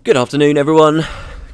Good afternoon, everyone.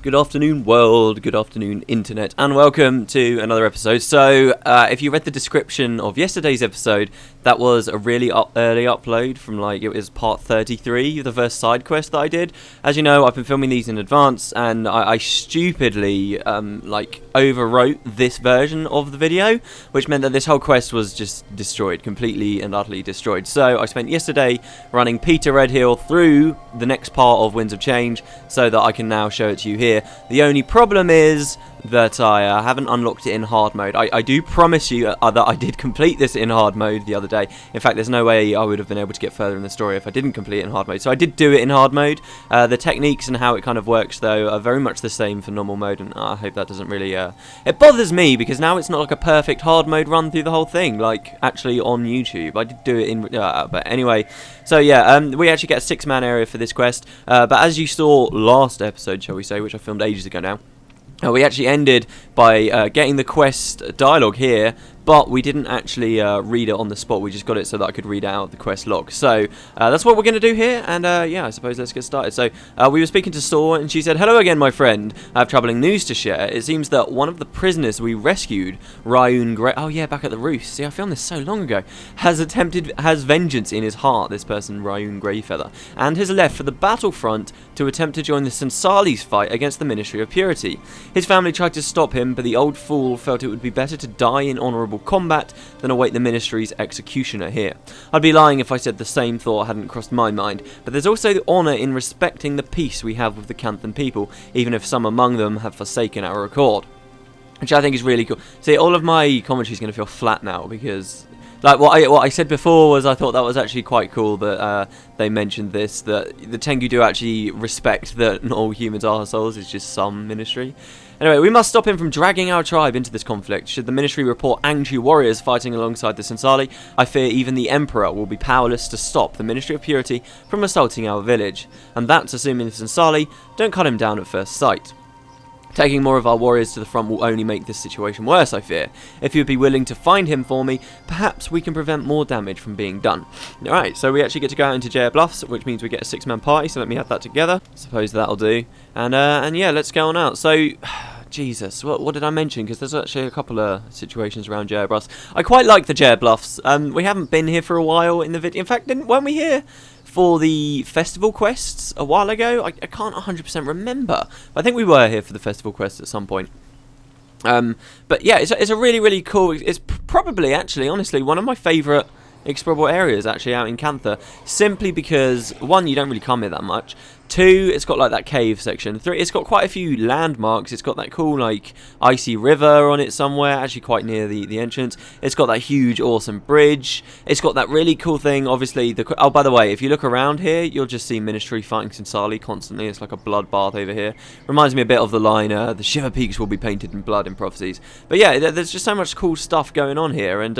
Good afternoon, world. Good afternoon, internet. And welcome to another episode. So, if you read the description of yesterday's episode, that was a really early upload from, it was part 33, the first side quest that I did. As you know, I've been filming these in advance, and I stupidly, overwrote this version of the video, which meant that this whole quest was just destroyed, completely and utterly destroyed. So, I spent yesterday running Peter Redhill through the next part of Winds of Change, so that I can now show it to you here. The only problem is that I haven't unlocked it in hard mode. I do promise you that I did complete this in hard mode the other day. In fact, there's no way I would have been able to get further in the story if I didn't complete it in hard mode. So I did do it in hard mode. The techniques and how it kind of works, though, are very much the same for normal mode, and I hope that doesn't really... It bothers me, because now it's not like a perfect hard mode run through the whole thing, like actually on YouTube. I did do it in... but anyway, so yeah, we actually get a 6-man area for this quest, but as you saw last episode, shall we say, which I filmed ages ago now, we actually ended by getting the quest dialogue here, but we didn't actually read it on the spot. We just got it so that I could read out the quest log. So that's what we're going to do here, and yeah, I suppose let's get started. So we were speaking to Saw, and she said, "Hello again, my friend. I have troubling news to share. It seems that one of the prisoners we rescued, Ryun Grey..." Oh yeah, back at the roof. See, I filmed this so long ago. Has vengeance in his heart, this person, Ryun Greyfeather, and has left for the battlefront to attempt to join the Sinali's fight against the Ministry of Purity. His family tried to stop him, but the old fool felt it would be better to die in honourable combat than await the Ministry's executioner here. I'd be lying if I said the same thought hadn't crossed my mind, but there's also the honour in respecting the peace we have with the Canthan people, even if some among them have forsaken our accord. Which I think is really cool. See, all of my commentary is going to feel flat now, because... what I said before was I thought that was actually quite cool that they mentioned this, that the Tengu do actually respect that not all humans are souls, it's just some ministry. Anyway, we must stop him from dragging our tribe into this conflict. Should the ministry report Angju warriors fighting alongside the Sinali, I fear even the Emperor will be powerless to stop the Ministry of Purity from assaulting our village. And that's assuming the Sinali don't cut him down at first sight. Taking more of our warriors to the front will only make this situation worse, I fear. If you'd be willing to find him for me, perhaps we can prevent more damage from being done. Alright, so we actually get to go out into Gyala Bluffs, which means we get a 6-man party, so let me have that together. Suppose that'll do. And yeah, let's go on out. So... Jesus, what did I mention? Because there's actually a couple of situations around Gyala Bluffs. I quite like the Gyala Bluffs. We haven't been here for a while in the video. In fact, weren't we here for the festival quests a while ago? I can't 100% remember. But I think we were here for the festival quests at some point. But yeah, it's a really, really cool... It's probably, actually, honestly, one of my favourite explorable areas, actually, out in Cantha. Simply because, one, you don't really come here that much. 2, it's got like that cave section. 3, it's got quite a few landmarks. It's got that cool like icy river on it somewhere, actually quite near the entrance. It's got that huge awesome bridge. It's got that really cool thing, obviously. Oh, by the way, if you look around here, you'll just see Ministry fighting Sinali constantly. It's like a bloodbath over here. Reminds me a bit of the line, the Shiver Peaks will be painted in blood in prophecies. But yeah, there's just so much cool stuff going on here, and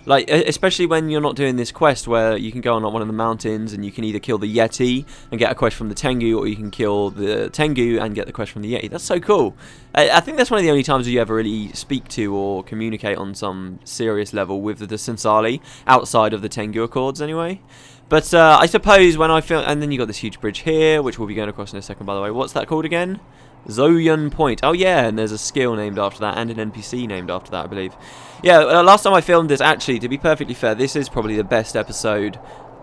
like especially when you're not doing this quest where you can go on one of the mountains and you can either kill the Yeti and get a quest from the Tengu, or you can kill the Tengu and get the quest from the Yeti. That's so cool. I think that's one of the only times you ever really speak to or communicate on some serious level with the Sinali, outside of the Tengu Accords anyway. But I suppose when I feel... And then you got this huge bridge here, which we'll be going across in a second, by the way. What's that called again? Zoyun Point. Oh yeah, and there's a skill named after that, and an NPC named after that, I believe. Yeah, last time I filmed this, actually, to be perfectly fair, this is probably the best episode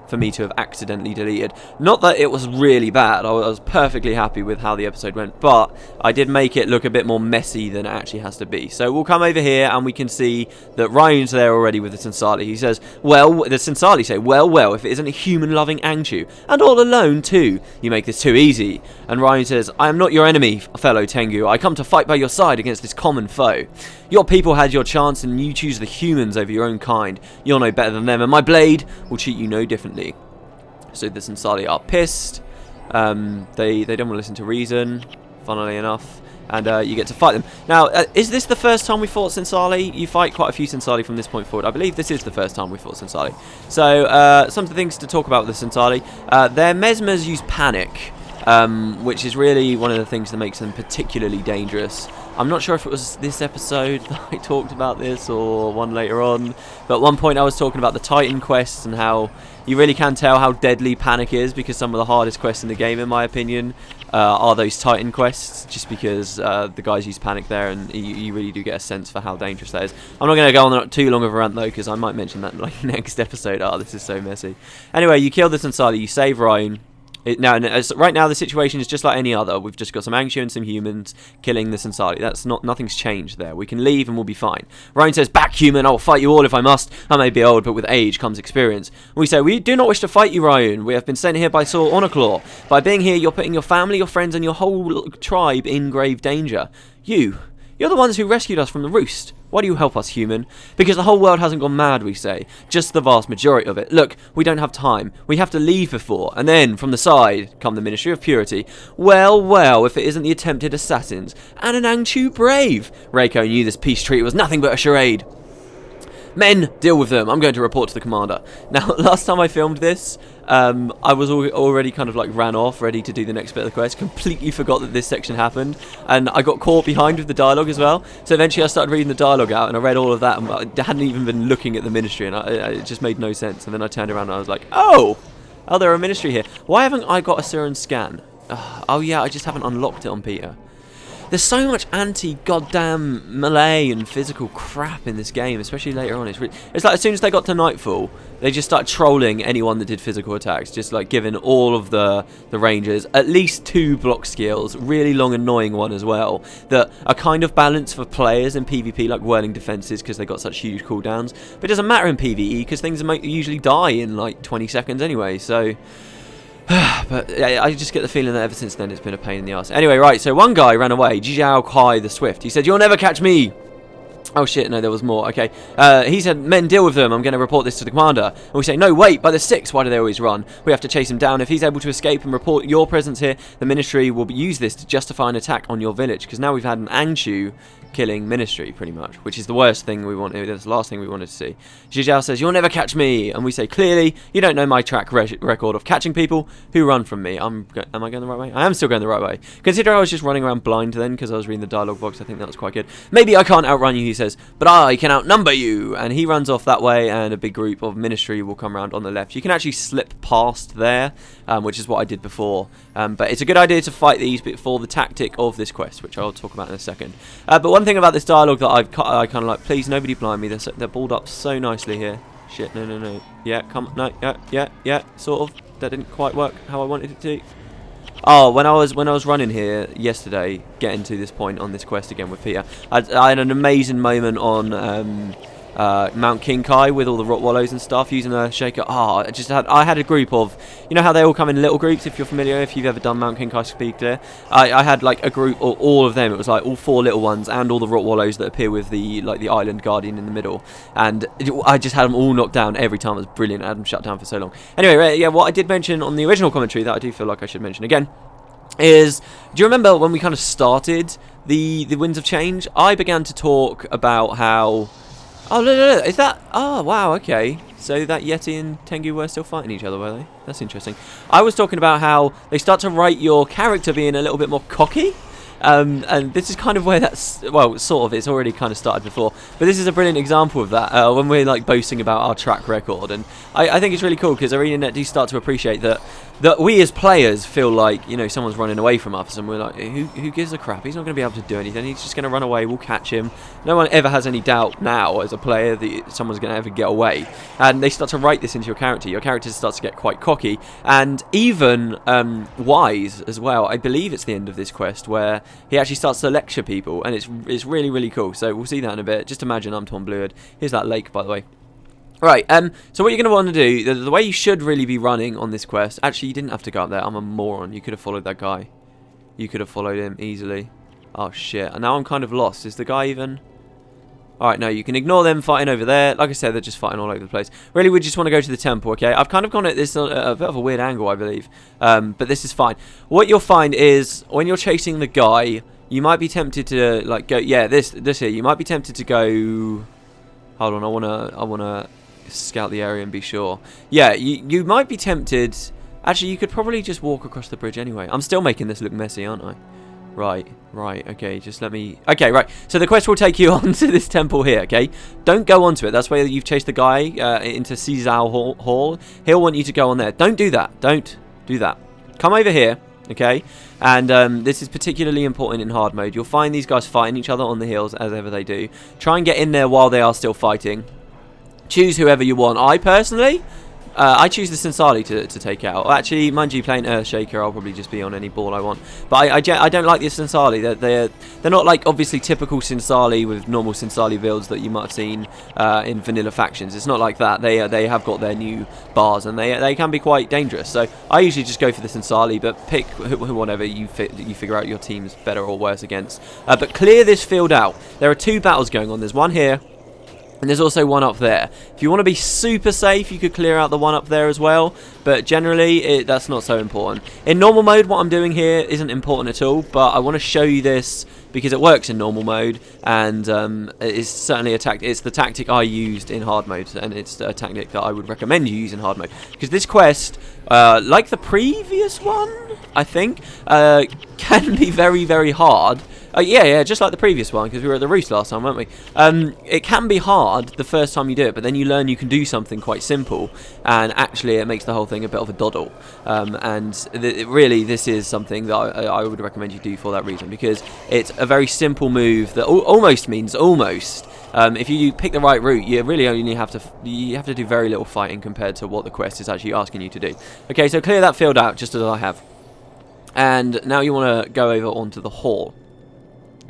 for me to have accidentally deleted. Not that it was really bad, I was perfectly happy with how the episode went, but I did make it look a bit more messy than it actually has to be. So we'll come over here and we can see that Ryan's there already with the Sinali. He says, well, the Sinali say, well, if it isn't a human-loving Angchu, and all alone too, you make this too easy. And Ryan says, I am not your enemy, fellow Tengu. I come to fight by your side against this common foe. Your people had your chance and you choose the humans over your own kind. You're no better than them, and my blade will treat you no differently. So the Sinali are pissed. They don't want to listen to reason, funnily enough, and you get to fight them. Now, is this the first time we fought Sinali? You fight quite a few Sinali from this point forward. I believe this is the first time we fought Sinali. So some of the things to talk about with the Sinali. Their mesmers use panic, which is really one of the things that makes them particularly dangerous. I'm not sure if it was this episode that I talked about this or one later on, but at one point I was talking about the Titan quests and how you really can tell how deadly panic is, because some of the hardest quests in the game, in my opinion, are those Titan quests, just because the guys use panic there, and you really do get a sense for how dangerous that is. I'm not going to go on too long of a rant though, because I might mention that in like next episode. Oh, this is so messy. Anyway, you kill the Sinali, you save Ryan. Right now the situation is just like any other. We've just got some Angshu and some humans killing the Sinali. Nothing's changed there. We can leave and we'll be fine. Ryan says, "Back, human, I will fight you all if I must. I may be old, but with age comes experience." And we say, "We do not wish to fight you, Ryan. We have been sent here by Saw Honorclaw. By being here, you're putting your family, your friends, and your whole tribe in grave danger. You're the ones who rescued us from the roost. Why do you help us, human? Because the whole world hasn't gone mad, we say. Just the vast majority of it. Look, we don't have time. We have to leave before. And then, from the side, come the Ministry of Purity. Well, well, if it isn't the attempted assassins. And an Angshu brave. Reiko knew this peace treaty was nothing but a charade. Men, deal with them. I'm going to report to the commander." Now, last time I filmed this, I was already kind of like ran off, ready to do the next bit of the quest. Completely forgot that this section happened, and I got caught behind with the dialogue as well. So eventually I started reading the dialogue out, and I read all of that, and I hadn't even been looking at the ministry, and it just made no sense. And then I turned around and I was like, oh, there are a ministry here. Why haven't I got a Siren scan? Oh yeah, I just haven't unlocked it on Peter. There's so much anti-goddamn melee and physical crap in this game, especially later on. It's like as soon as they got to Nightfall, they just started trolling anyone that did physical attacks, just like giving all of the rangers at least 2 block skills, really long annoying one as well, that are kind of balanced for players in PvP, like whirling defenses, because they got such huge cooldowns. But it doesn't matter in PvE, because things usually die in like 20 seconds anyway, so... But I just get the feeling that ever since then it's been a pain in the ass. Anyway, right, so one guy ran away, Jiao Kai the Swift. He said, "You'll never catch me." Oh shit, no, there was more. Okay. He said, "Men, deal with them. I'm going to report this to the commander." And we say, "No, wait, by the 6, why do they always run? We have to chase him down. If he's able to escape and report your presence here, the ministry will use this to justify an attack on your village." Because now we've had an Angshu killing ministry, pretty much, which is the worst thing we wanted. That's the last thing we wanted to see. Zhizhao says, "You'll never catch me." And we say, "Clearly, you don't know my track record of catching people who run from me." Am I going the right way? I am still going the right way. Consider I was just running around blind then, because I was reading the dialogue box. I think that was quite good. "Maybe I can't outrun you," he says, "but I can outnumber you." And he runs off that way, and a big group of ministry will come around on the left. You can actually slip past there, which is what I did before. But it's a good idea to fight these before the tactic of this quest, which I'll talk about in a second. But one thing about this dialogue that I kind of like, please nobody blind me. They're balled up so nicely here. Shit, no. Yeah, come, no, yeah, sort of. That didn't quite work how I wanted it to. Oh, when I was running here yesterday, getting to this point on this quest again with Peter, I had an amazing moment on Mount King Kai with all the rock wallows and stuff, using a shaker. I had a group of, you know how they all come in little groups, if you're familiar, if you've ever done Mount King Kai speed there. I had like a group, or all of them. It was like all 4 little ones and all the rock wallows that appear with the island guardian in the middle, and I just had them all knocked down every time. It was brilliant. I had them shut down for so long. Anyway, yeah, what I did mention on the original commentary that I do feel like I should mention again is, do you remember when we kind of started the Winds of Change? I began to talk about how... Oh, no, is that... Oh, wow, okay. So that Yeti and Tengu were still fighting each other, were they? That's interesting. I was talking about how they start to write your character being a little bit more cocky. And this is kind of where that's... Well, sort of. It's already kind of started before. But this is a brilliant example of that. When we're, like, boasting about our track record. And I think it's really cool, because ArenaNet do start to appreciate that we as players feel like, you know, someone's running away from us, and we're like, who gives a crap? He's not going to be able to do anything. He's just going to run away. We'll catch him. No one ever has any doubt now as a player that someone's going to ever get away. And they start to write this into your character. Your character starts to get quite cocky, and even wise as well. I believe it's the end of this quest where he actually starts to lecture people, and it's really, really cool. So we'll see that in a bit. Just imagine I'm Tom Bluard. Here's that lake, by the way. Right, so what you're going to want to do, the way you should really be running on this quest... Actually, you didn't have to go up there. I'm a moron. You could have followed that guy. You could have followed him easily. Oh, shit. And now I'm kind of lost. Is the guy even... Alright, no, you can ignore them fighting over there. Like I said, they're just fighting all over the place. Really, we just want to go to the temple, okay? I've kind of gone at this a bit of a weird angle, I believe. But this is fine. What you'll find is, when you're chasing the guy, you might be tempted to, like, go... Yeah, this here. You might be tempted to go... Hold on, I wanna scout the area and be sure. Yeah, you might be tempted... Actually, you could probably just walk across the bridge anyway. I'm still making this look messy, aren't I? Right, okay, just let me... Okay, right, so the quest will take you onto this temple here, okay? Don't go onto it. That's where you've chased the guy into Sizao Hall. He'll want you to go on there. Don't do that. Don't do that. Come over here, Okay, and this is particularly important in hard mode. You'll find these guys fighting each other on the hills as ever they do. Try and get in there while they are still fighting. Choose whoever you want. I personally, I choose the Sinali to take out. Actually, mind you, playing Earthshaker, I'll probably just be on any ball I want. But I don't like the Sinali. They're not like obviously typical Sinali with normal Sinali builds that you might have seen in vanilla factions. It's not like that. They have got their new bars and they can be quite dangerous. So I usually just go for the Sinali, but pick whatever you figure out your team's better or worse against. But clear this field out. There are 2 battles going on. There's one here. And there's also one up there. If you want to be super safe, you could clear out the one up there as well. But generally, that's not so important. In normal mode, what I'm doing here isn't important at all. But I want to show you this because it works in normal mode. And it's certainly it's the tactic I used in hard mode. And it's a tactic that I would recommend you use in hard mode. Because this quest, like the previous one, I think, can be very, very hard. Yeah, just like the previous one, because we were at the Roost last time, weren't we? It can be hard the first time you do it, but then you learn you can do something quite simple, and actually it makes the whole thing a bit of a doddle. Really, this is something that I would recommend you do for that reason, because it's a very simple move that almost means almost. If you pick the right route, you really only have to do very little fighting compared to what the quest is actually asking you to do. Okay, so clear that field out, just as I have. And now you want to go over onto the hall.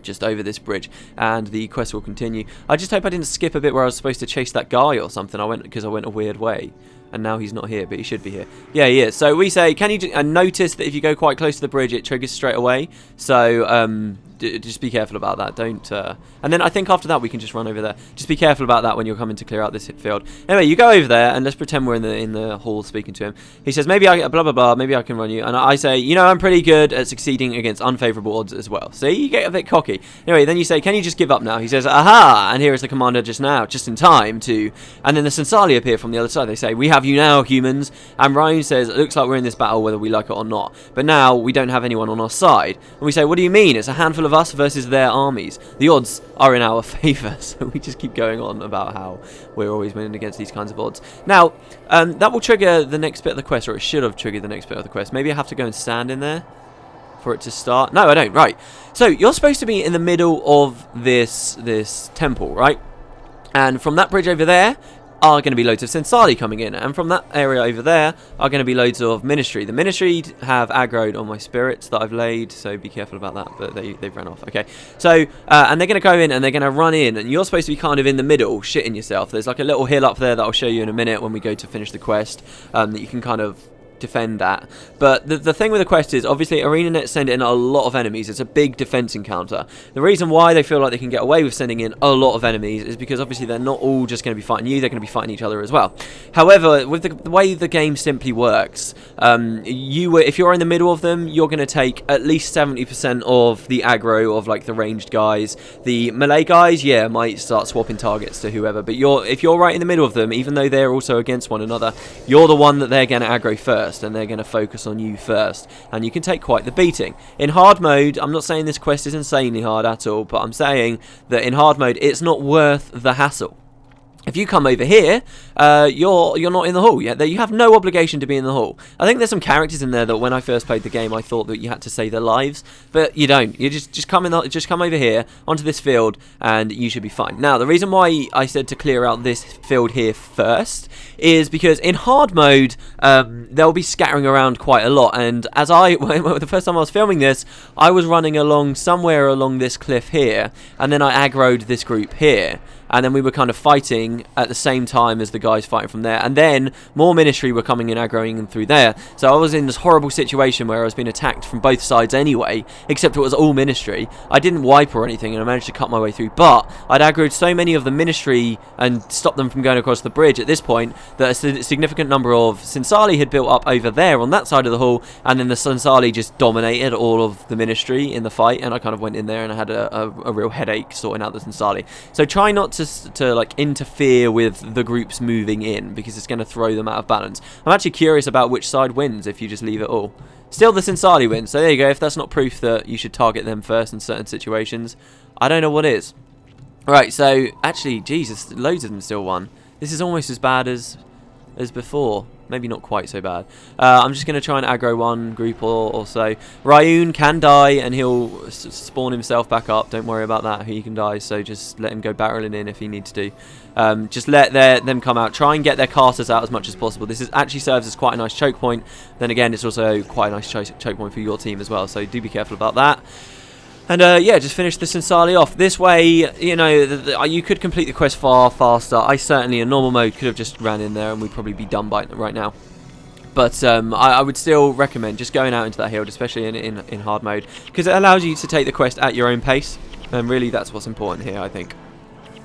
Just over this bridge, and the quest will continue. I just hope I didn't skip a bit where I was supposed to chase that guy or something. I went a weird way, and now he's not here, but he should be here. Yeah, he is. So we say, can you notice that if you go quite close to the bridge, it triggers straight away. So just be careful about that. Don't. And then I think after that we can just run over there. Just be careful about that when you're coming to clear out this field. Anyway, you go over there and let's pretend we're in the hall speaking to him. He says, maybe I blah blah blah. Maybe I can run you. And I say, you know, I'm pretty good at succeeding against unfavourable odds as well. See, you get a bit cocky. Anyway, then you say, can you just give up now? He says, aha! And here is the commander just now, just in time to. And then the Sinali appear from the other side. They say, we have you now, humans. And Ryan says, it looks like we're in this battle whether we like it or not. But now we don't have anyone on our side. And we say, what do you mean? It's a handful of us versus their armies. The odds are in our favour. So we just keep going on about how we're always winning against these kinds of odds. Now, that will trigger the next bit of the quest, or it should have triggered the next bit of the quest. Maybe I have to go and stand in there for it to start. No, I don't. Right. So you're supposed to be in the middle of this temple, right? And from that bridge over there are going to be loads of Sinali coming in, and from that area over there are going to be loads of Ministry. The Ministry have aggroed on my spirits that I've laid, so be careful about that, but they've run off. Okay, so and they're going to go in and they're going to run in, and you're supposed to be kind of in the middle shitting yourself. There's like a little hill up there that I'll show you in a minute when we go to finish the quest, that you can kind of defend that. But the thing with the quest is obviously ArenaNet send in a lot of enemies. It's a big defense encounter. The reason why they feel like they can get away with sending in a lot of enemies is because obviously they're not all just going to be fighting you, they're going to be fighting each other as well. However, with the way the game simply works, if you're in the middle of them, you're going to take at least 70% of the aggro of like the ranged guys. The melee guys, yeah, might start swapping targets to whoever, but if you're right in the middle of them, even though they're also against one another, you're the one that they're going to aggro first, and they're going to focus on you first, and you can take quite the beating. In hard mode, I'm not saying this quest is insanely hard at all, but I'm saying that in hard mode it's not worth the hassle. If you come over here, you're not in the hall yet. You have no obligation to be in the hall. I think there's some characters in there that when I first played the game, I thought that you had to say their lives, but you don't. You just come over here onto this field, and you should be fine. Now, the reason why I said to clear out this field here first is because in hard mode, they'll be scattering around quite a lot. And as the first time I was filming this, I was running along somewhere along this cliff here, and then I aggroed this group here. And then we were kind of fighting at the same time as the guys fighting from there. And then more Ministry were coming in, aggroing them through there. So I was in this horrible situation where I was being attacked from both sides anyway, except it was all Ministry. I didn't wipe or anything, and I managed to cut my way through. But I'd aggroed so many of the Ministry and stopped them from going across the bridge at this point that a significant number of Sinali had built up over there on that side of the hall. And then the Sinali just dominated all of the Ministry in the fight. And I kind of went in there and I had a real headache sorting out the Sinali. So try not to like interfere with the groups moving in, because it's going to throw them out of balance. I'm actually curious about which side wins if you just leave it all. Still the Sinali wins, so there you go. If that's not proof that you should target them first in certain situations, I don't know what is. Right, so actually, Jesus, loads of them still won. This is almost as bad as as before. Maybe not quite so bad. I'm just going to try and aggro one group or so. Ryoun can die and he'll spawn himself back up. Don't worry about that. He can die, so just let him go barreling in if he needs to. Just let them come out. Try and get their casters out as much as possible. This actually serves as quite a nice choke point. Then again, it's also quite a nice choke point for your team as well, so do be careful about that. And yeah, just finish the Sinali off. This way, you know, you could complete the quest far faster. I certainly, in normal mode, could have just ran in there and we'd probably be done by right now. But I would still recommend just going out into that hill, especially in hard mode, because it allows you to take the quest at your own pace. And really, that's what's important here, I think.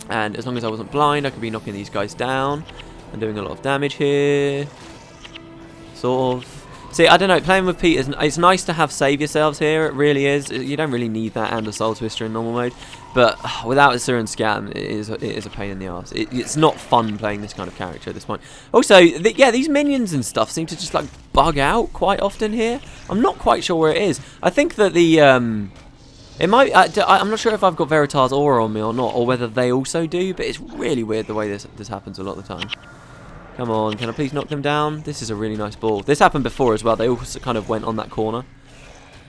And as long as I wasn't blind, I could be knocking these guys down and doing a lot of damage here. Sort of. See, I don't know, playing with Pete, it's nice to have save yourselves here, it really is. You don't really need that and a Soul Twister in normal mode. But without a Seer and Scan, it is a pain in the arse. It's not fun playing this kind of character at this point. Also, yeah, these minions and stuff seem to just like bug out quite often here. I'm not quite sure where it is. I think that the... It might. I'm not sure if I've got Veritas Aura on me or not, or whether they also do, but it's really weird the way this happens a lot of the time. Come on, can I please knock them down? This is a really nice ball. This happened before as well. They all kind of went on that corner.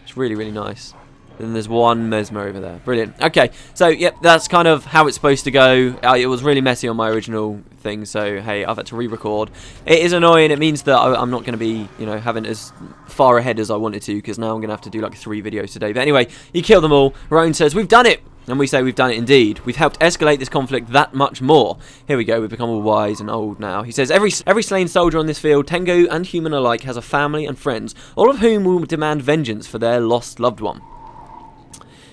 It's really, really nice. Then there's one Mesmer over there. Brilliant. Okay, so, yep, that's kind of how it's supposed to go. It was really messy on my original thing, so, hey, I've had to re-record. It is annoying. It means that I'm not going to be, you know, having as far ahead as I wanted to, because now I'm going to have to do, like, 3 videos today. But anyway, you kill them all. Ryoun says, we've done it! And we say we've done it indeed. We've helped escalate this conflict that much more. Here we go, we've become all wise and old now. He says, every slain soldier on this field, Tengu and human alike, has a family and friends, all of whom will demand vengeance for their lost loved one.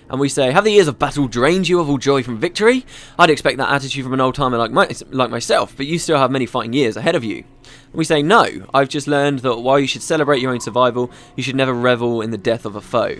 And we say, have the years of battle drained you of all joy from victory? I'd expect that attitude from an old-timer like myself, but you still have many fighting years ahead of you. And we say, no, I've just learned that while you should celebrate your own survival, you should never revel in the death of a foe.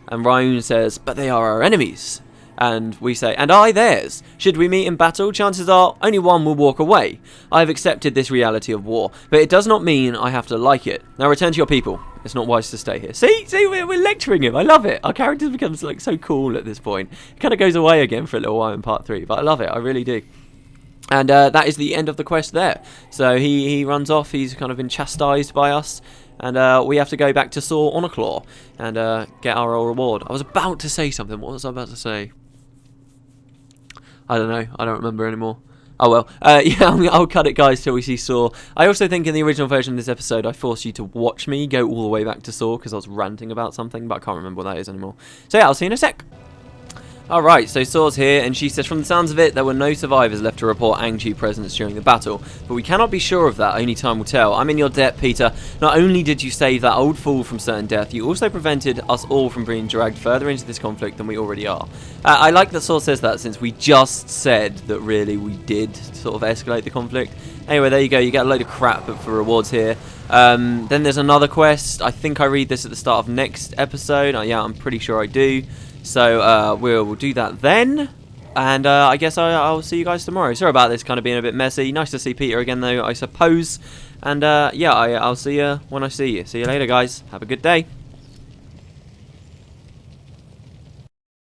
And Ryoun says, but they are our enemies. And we say, and I theirs. Should we meet in battle, chances are only one will walk away. I have accepted this reality of war, but it does not mean I have to like it. Now return to your people. It's not wise to stay here. See, we're lecturing him. I love it. Our character becomes like so cool at this point. It kind of goes away again for a little while in part 3, but I love it. I really do. And that is the end of the quest there. So he runs off. He's kind of been chastised by us. And we have to go back to Saw on a Claw and get our reward. I was about to say something. What was I about to say? I don't know. I don't remember anymore. Oh well. Yeah, I'll cut it, guys, till we see Saw. I also think in the original version of this episode, I forced you to watch me go all the way back to Saw because I was ranting about something, but I can't remember what that is anymore. So yeah, I'll see you in a sec. Alright, so Saw's here, and she says, from the sounds of it, there were no survivors left to report Angju presence during the battle, but we cannot be sure of that, only time will tell. I'm in your debt, Peter. Not only did you save that old fool from certain death, you also prevented us all from being dragged further into this conflict than we already are. I like that Saw says that, since we just said that really we did sort of escalate the conflict. Anyway, there you go, you get a load of crap for rewards here. Then there's another quest. I think I read this at the start of next episode. Yeah, I'm pretty sure I do. So we'll do that then, and I guess I'll see you guys tomorrow. Sorry about this kind of being a bit messy. Nice to see Peter again, though, I suppose. And yeah, I'll see you when I see you. See you later, guys. Have a good day.